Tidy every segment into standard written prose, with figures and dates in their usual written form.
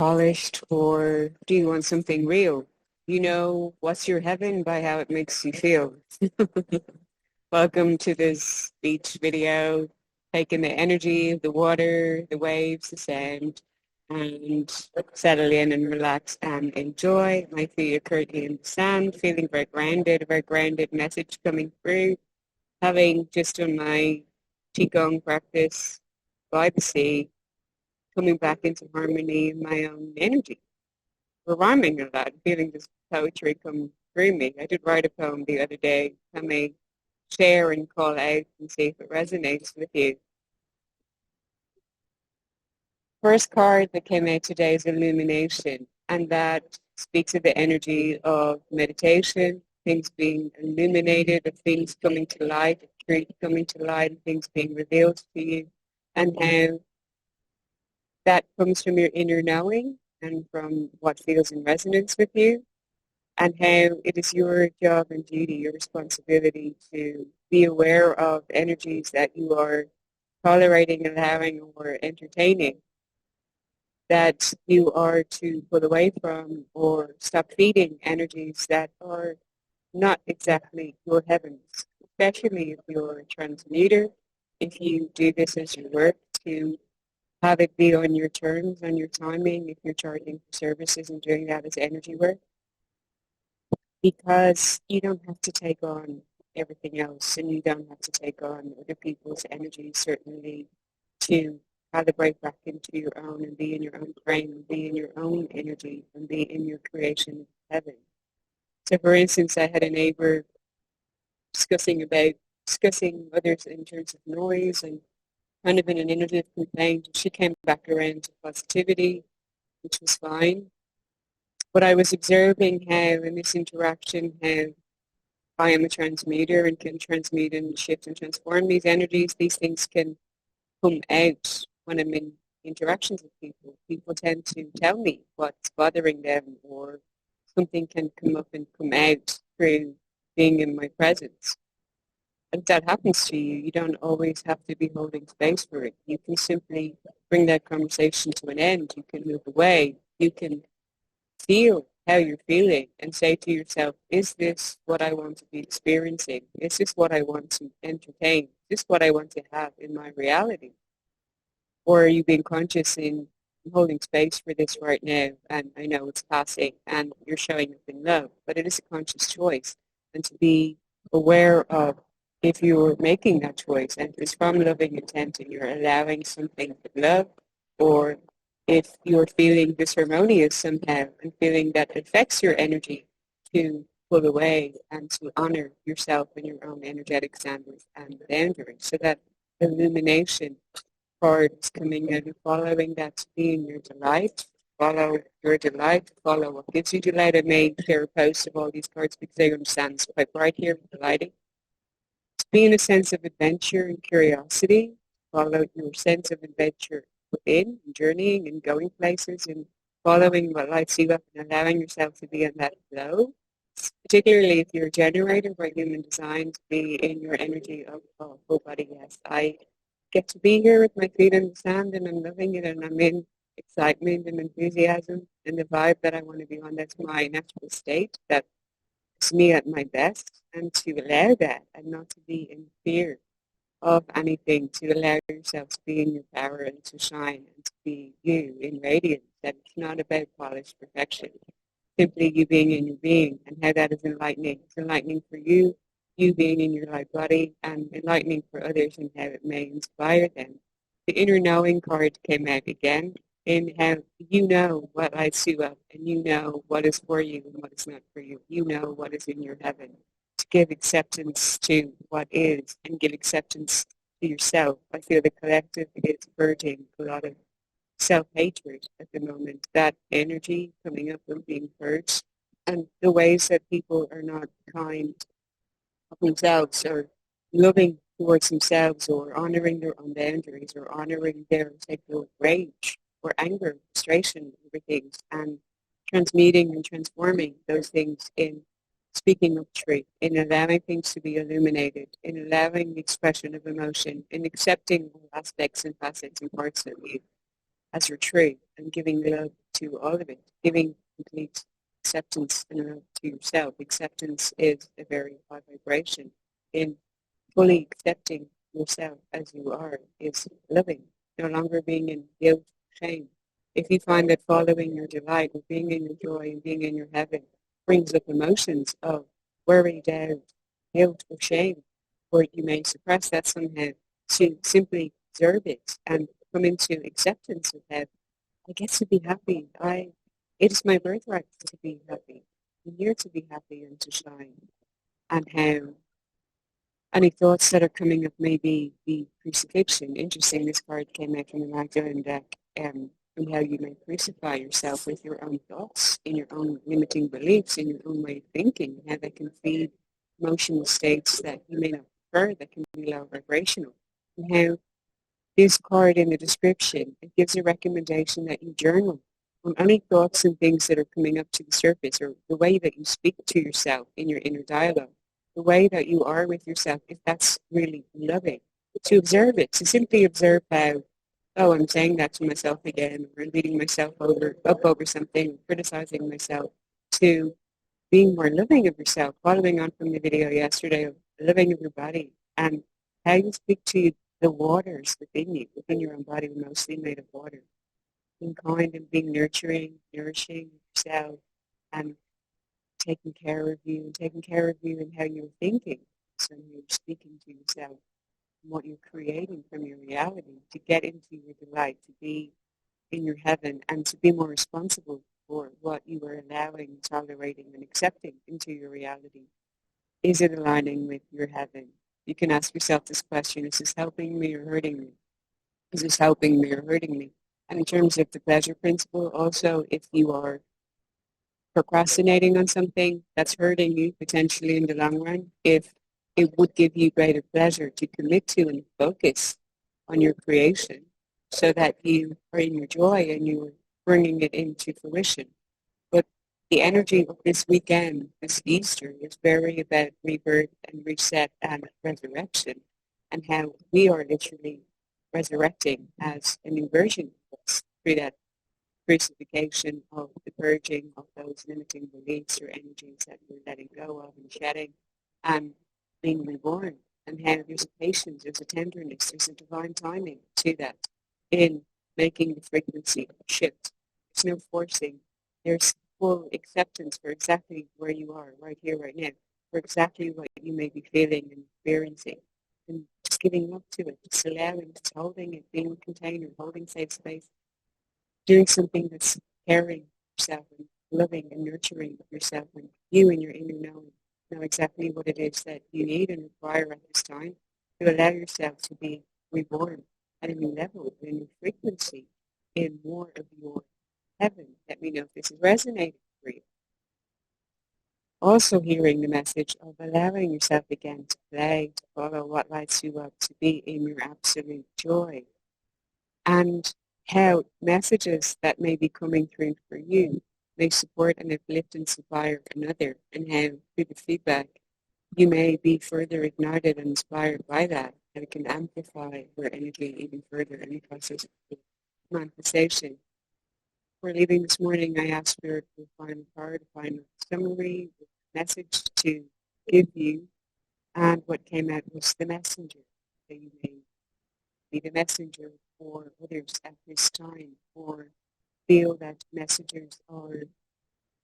polished, or do you want something real? You know what's your heaven by how it makes you feel. Welcome to this beach video, taking the energy of the water, the waves, the sound, and settle in and relax and enjoy. My feet are currently in the sand, feeling a very grounded message coming through. Having just done my Qigong practice by the sea, coming back into harmony in my own energy. Rhyming a lot, feeling this poetry come through me. I did write a poem the other day. I may share and call out and see if it resonates with you. First card that came out today is Illumination, and that speaks of the energy of meditation, things being illuminated, of things coming to light, truth coming to light, and things being revealed to you, and how that comes from your inner knowing and from what feels in resonance with you, and how it is your job and duty, your responsibility to be aware of energies that you are tolerating, allowing, or entertaining, that you are to pull away from or stop feeding energies that are not exactly your heavens, especially if you're a transmuter, if you do this as your work, to have it be on your terms, on your timing, if you're charging for services and doing that as energy work, because you don't have to take on everything else, and you don't have to take on other people's energy, certainly, to calibrate back into your own and be in your own frame and be in your own energy and be in your creation of heaven. So for instance, I had a neighbor discussing others in terms of noise and kind of in an innovative complaint. She came back around to positivity, which was fine. But I was observing how in this interaction, how I am a transmuter and can transmute and shift and transform these energies. These things can come out when I'm in interactions with people. People tend to tell me what's bothering them, or something can come up and come out through being in my presence. And if that happens to you, you don't always have to be holding space for it. You can simply bring that conversation to an end. You can move away. You can feel how you're feeling and say to yourself, is this what I want to be experiencing? Is this what I want to entertain? Is this what I want to have in my reality? Or are you being conscious in holding space for this right now? And I know it's passing and you're showing up in love, but it is a conscious choice. And to be aware of if you're making that choice and it's from loving intent and you're allowing something to love, or if you're feeling disharmonious somehow and feeling that affects your energy, to pull away and to honor yourself and your own energetic standards and boundaries, so that illumination part is coming out and following that to be in your delight. Follow your delight, follow what gives you delight. I may share a post of all these cards because I understand it's quite bright here with the lighting. To be in a sense of adventure and curiosity, follow your sense of adventure within, and journeying and going places and following what lights you up and allowing yourself to be in that flow. Particularly if you're a generator by human design, to be in your energy of, oh buddy, yes, I get to be here with my feet in the sand and I'm loving it and I'm in excitement and enthusiasm and the vibe that I want to be on. That's my natural state. That's me at my best, and to allow that and not to be in fear of anything, to allow yourself to be in your power and to shine and to be you in radiance. That it's not about polished perfection. Simply you being in your being, and how that is enlightening. It's enlightening for you, you being in your light body, and enlightening for others and how it may inspire them. The inner knowing card came out again, in how you know what lights you up and you know what is for you and what is not for you. You know what is in your heaven. To give acceptance to what is and give acceptance to yourself. I feel the collective is purging a lot of self-hatred at the moment, that energy coming up and being purged, and the ways that people are not kind of themselves or loving towards themselves or honoring their own boundaries or honoring their sexual rage or anger, frustration over things, and transmuting and transforming those things in speaking of truth, in allowing things to be illuminated, in allowing the expression of emotion, in accepting all aspects and facets and parts of you as your truth, and giving love to all of it, giving complete acceptance and love to yourself. Acceptance is a very high vibration. In fully accepting yourself as you are is loving, no longer being in guilt, shame. If you find that following your delight or being in your joy and being in your heaven brings up emotions of worry, doubt, guilt, or shame, or you may suppress that somehow, to simply observe it and come into acceptance of that, I get to be happy. It is my birthright to be happy. I'm here to be happy and to shine. And how any thoughts that are coming up may be the crucifixion. Interesting, this card came out from the Magdalene deck, and how you may crucify yourself with your own thoughts, in your own limiting beliefs, in your own way of thinking, and how they can feed emotional states that you may not prefer, that can be low vibrational. And how this card in the description, it gives a recommendation that you journal on any thoughts and things that are coming up to the surface, or the way that you speak to yourself in your inner dialogue, the way that you are with yourself, if that's really loving, to observe it, to simply observe how, oh, I'm saying that to myself again, or leading myself up over something, criticizing myself, to being more loving of yourself, following on from the video yesterday of loving of your body, and how you speak to the waters within you, within your own body, we're mostly made of water. Being kind and being nurturing, nourishing yourself, and taking care of you, and taking care of you in how you're thinking. So you're speaking to yourself, and what you're creating from your reality, to get into your delight, to be in your heaven, and to be more responsible for what you are allowing, tolerating, and accepting into your reality. Is it aligning with your heaven? You can ask yourself this question: is this helping me or hurting me? Is this helping me or hurting me? And in terms of the pleasure principle, also, if you are procrastinating on something that's hurting you potentially in the long run, if it would give you greater pleasure to commit to and focus on your creation so that you are in your joy and you're bringing it into fruition. But the energy of this weekend, this Easter, is very about rebirth and reset and resurrection, and how we are literally resurrecting as a new version of us through that crucifixion of the purging of those limiting beliefs or energies that we're letting go of and shedding, and being reborn. And how there's a patience, there's a tenderness, there's a divine timing to that in making the frequency shift. There's no forcing. There's full acceptance for exactly where you are, right here, right now, for exactly what you may be feeling and experiencing. And just giving up to it, just allowing, just holding it, being a container, holding safe space, doing something that's caring yourself and loving and nurturing yourself, and you and your inner knowing know exactly what it is that you need and require at this time to allow yourself to be reborn at a new level, at a new frequency, in more of your heaven. Let me know if this is resonating for you. Also hearing the message of allowing yourself again to play, to follow what lights you up, to be in your absolute joy. And how messages that may be coming through for you may support and uplift and inspire another, and how through the feedback you may be further ignited and inspired by that, and it can amplify your energy even further in the process of manifestation. For leaving this morning, I asked Spirit for a final card, a final summary, message to give you, and what came out was the messenger. So you may be the messenger for others at this time, or feel that messengers are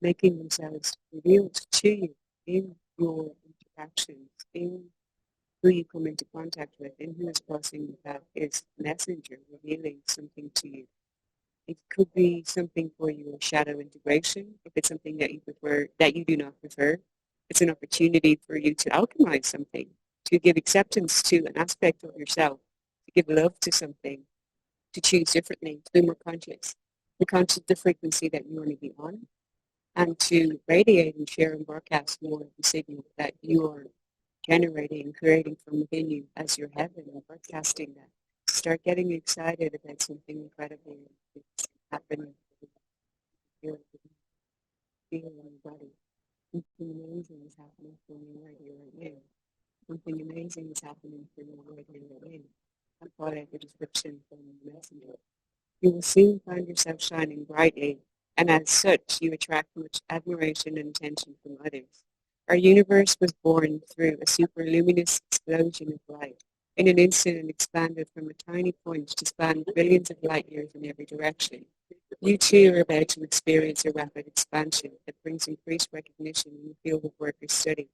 making themselves revealed to you in your interactions, in who you come into contact with, in who is crossing the path, is messenger revealing something to you. It could be something for your shadow integration, if it's something that you prefer, that you do not prefer. It's an opportunity for you to alchemize something, to give acceptance to an aspect of yourself, to give love to something, to choose differently, to be more conscious, the frequency that you want to be on, and to radiate and share and broadcast more of the signal that you are generating, creating from within you as your heaven, and broadcasting that. Start getting excited about something incredible that's happening. Feel in your body. Something amazing is happening for you right here, right now. Something amazing is happening for you right here, right now. I thought I had the description from the messenger. You will soon find yourself shining brightly and as such you attract much admiration and attention from others. Our universe was born through a superluminous explosion of light. In an instant it expanded from a tiny point to span billions of light years in every direction. You too are about to experience a rapid expansion that brings increased recognition in the field of work or study.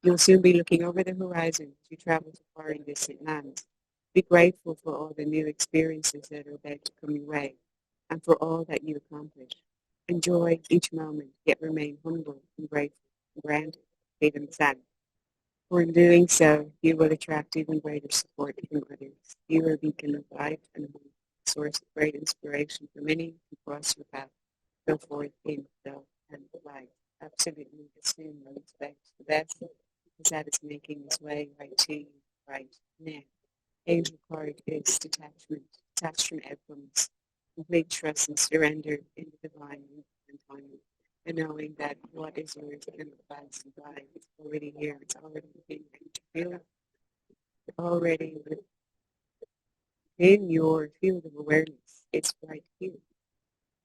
You'll soon be looking over the horizon as you travel to far and distant lands. Be grateful for all the new experiences that are about to come your way and for all that you accomplish. Enjoy each moment, yet remain humble and grateful and grounded, faith and sad. For in doing so, you will attract even greater support from others. You are a beacon of light and a source of great inspiration for many who cross your path. Go forth in love and light. Absolutely assume and expect the best, because that is making its way right to you right now. Angel card is detachment, detached from outcomes, complete trust and surrender in the divine and timing, and knowing that what is yours and advice and guide is already here, it's already within you to feel it, already within your field of awareness. It's right here.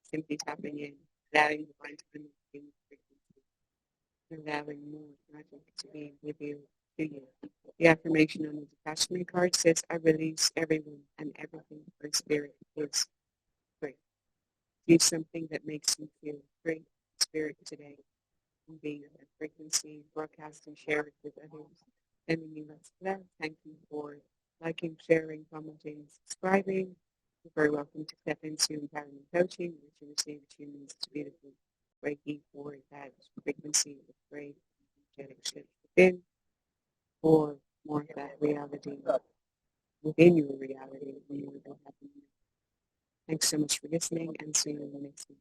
Simply tapping in, allowing divine timing to be allowing more magic to be revealed to you. The affirmation on the detachment card says, I release everyone and everything for spirit is free. Do something that makes you feel free, spirit today, and be at that frequency, broadcast and share it with others. Sending you lots of love. Thank you for liking, sharing, commenting, subscribing. You're very welcome to step into empowerment coaching, which you receive attunements to beautiful Reiki for that frequency of great energetic shift within, or more of that reality within your reality when you will happen. Thanks so much for listening, and see you in the next one.